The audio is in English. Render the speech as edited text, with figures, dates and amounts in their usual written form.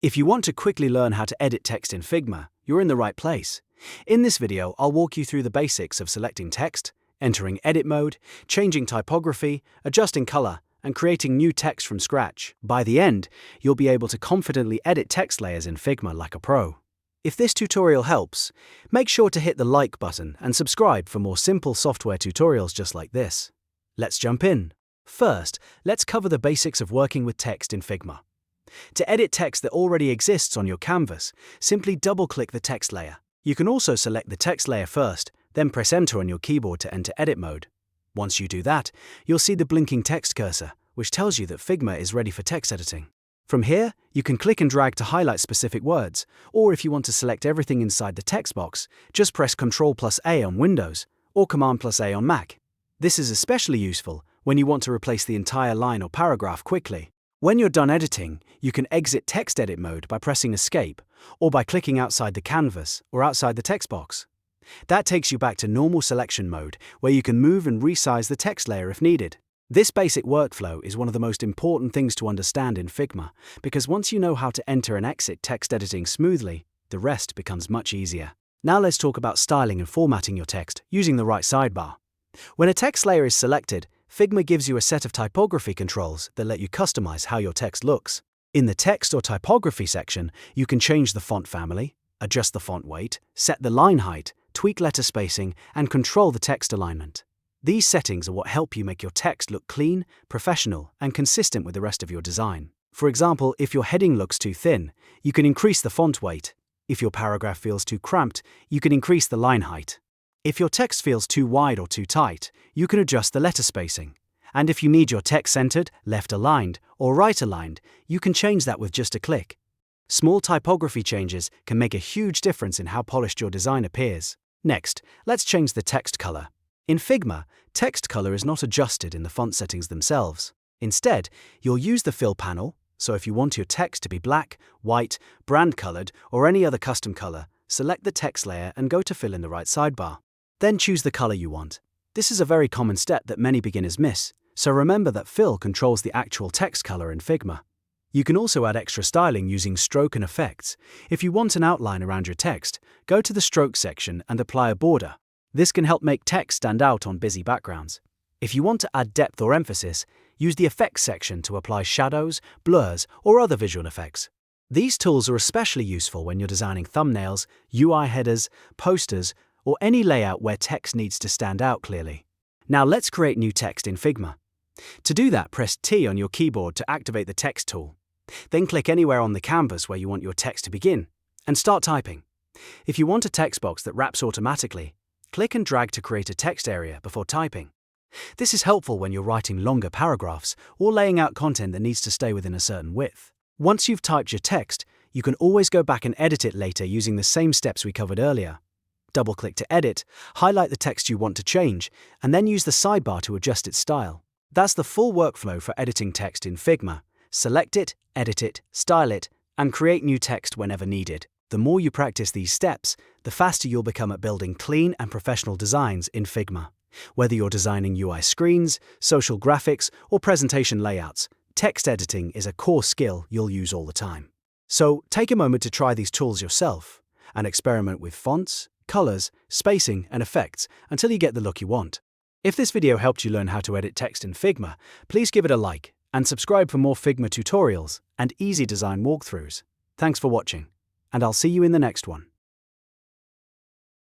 If you want to quickly learn how to edit text in Figma, you're in the right place. In this video, I'll walk you through the basics of selecting text, entering edit mode, changing typography, adjusting color, and creating new text from scratch. By the end, you'll be able to confidently edit text layers in Figma like a pro. If this tutorial helps, make sure to hit the like button and subscribe for more simple software tutorials just like this. Let's jump in. First, let's cover the basics of working with text in Figma. To edit text that already exists on your canvas, simply double-click the text layer. You can also select the text layer first, then press Enter on your keyboard to enter edit mode. Once you do that, you'll see the blinking text cursor, which tells you that Figma is ready for text editing. From here, you can click and drag to highlight specific words, or if you want to select everything inside the text box, just press Ctrl+A on Windows or Command+A on Mac. This is especially useful when you want to replace the entire line or paragraph quickly. When you're done editing, you can exit text edit mode by pressing Escape or by clicking outside the canvas or outside the text box. That takes you back to normal selection mode, where you can move and resize the text layer if needed. This basic workflow is one of the most important things to understand in Figma, because once you know how to enter and exit text editing smoothly, the rest becomes much easier. Now let's talk about styling and formatting your text using the right sidebar. When a text layer is selected, Figma gives you a set of typography controls that let you customize how your text looks. In the Text or Typography section, you can change the font family, adjust the font weight, set the line height, tweak letter spacing, and control the text alignment. These settings are what help you make your text look clean, professional, and consistent with the rest of your design. For example, if your heading looks too thin, you can increase the font weight. If your paragraph feels too cramped, you can increase the line height. If your text feels too wide or too tight, you can adjust the letter spacing. And if you need your text centered, left-aligned, or right-aligned, you can change that with just a click. Small typography changes can make a huge difference in how polished your design appears. Next, let's change the text color. In Figma, text color is not adjusted in the font settings themselves. Instead, you'll use the Fill panel, so if you want your text to be black, white, brand-colored, or any other custom color, select the text layer and go to Fill in the right sidebar. Then choose the color you want. This is a very common step that many beginners miss, so remember that Fill controls the actual text color in Figma. You can also add extra styling using stroke and effects. If you want an outline around your text, go to the Stroke section and apply a border. This can help make text stand out on busy backgrounds. If you want to add depth or emphasis, use the Effects section to apply shadows, blurs, or other visual effects. These tools are especially useful when you're designing thumbnails, UI headers, posters, or any layout where text needs to stand out clearly. Now let's create new text in Figma. To do that, press T on your keyboard to activate the Text tool. Then click anywhere on the canvas where you want your text to begin, and start typing. If you want a text box that wraps automatically, click and drag to create a text area before typing. This is helpful when you're writing longer paragraphs or laying out content that needs to stay within a certain width. Once you've typed your text, you can always go back and edit it later using the same steps we covered earlier. Double-click to edit, highlight the text you want to change, and then use the sidebar to adjust its style. That's the full workflow for editing text in Figma. Select it, edit it, style it, and create new text whenever needed. The more you practice these steps, the faster you'll become at building clean and professional designs in Figma. Whether you're designing UI screens, social graphics, or presentation layouts, text editing is a core skill you'll use all the time. So take a moment to try these tools yourself and experiment with fonts, colors, spacing, and effects until you get the look you want. If this video helped you learn how to edit text in Figma, please give it a like and subscribe for more Figma tutorials and easy design walkthroughs. Thanks for watching, and I'll see you in the next one.